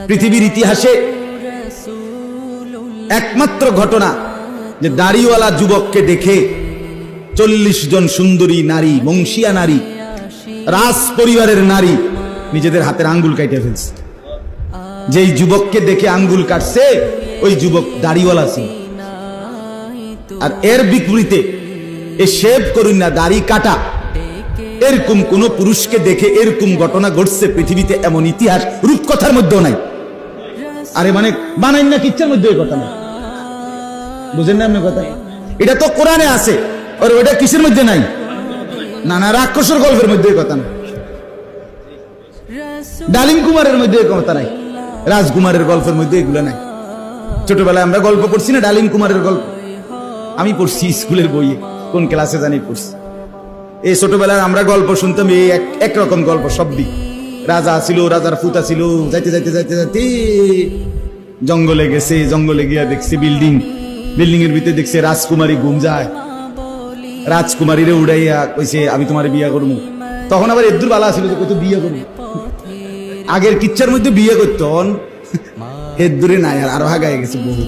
পৃথিবীর ইতিহাসে একমাত্র ঘটনা যে দাড়িওয়ালা যুবককে দেখে 40 জন সুন্দরী নারী, বংশীয়া নারী, রাজ পরিবারের নারী নিজেদের হাতের আঙ্গুল কাটে ফেলছে। যেই যুবককে দেখে আঙ্গুল কাটছে ওই যুবক দাড়িওয়ালা ছিল। আর এর বিপরীতে এ শেভ করুন না, দাড়ি কাটা, এরকম কোন পুরুষকে দেখে এরকম ঘটনা ঘটছে পৃথিবীতে এমন ইতিহাস রূপকথার মধ্যেও নাই। আরে মানে বানাই না কিচ্ছার মধ্যে ওই কথা নাই, বুঝেন না আপনি কথা? এটা তো কোরআনে আছে, আর ওটা কিসের মধ্যে নাই? না না, রাক্ষসের গল্পের মধ্যে কথা নাই, ডালিম কুমারের মধ্যে কথা নাই, রাজকুমারের গল্পের মধ্যে এগুলো নাই। ছোটবেলায় আমরা গল্প পড়ছি না, ডালিম কুমারের গল্প আমি পড়ছি স্কুলের বইয়ে, কোন ক্লাসে জানি পড়ছি। এই ছোটবেলায় আমরা গল্প শুনতাম, এই একরকম গল্প সবই। রাজা ছিল, রাজার ফুতা ছিল, যাইতে যাইতে যাইতে যাইতে জঙ্গলে গেছে, জঙ্গলে গিয়া দেখছে বিল্ডিং, বিল্ডিং এর ভিতরে দেখছে রাজকুমারী ঘুম যায়, রাজকুমারীরে উড়াইয়া কইছে আমি তোমার বিয়া করবো। তখন আবার এদ্দুর বালা ছিল যে কত বিয়ে করবো, আগের কিচ্ছার মধ্যে বিয়ে করতো, এদ্দুরে নাই, আর আরো হাগায় গেছে বহু।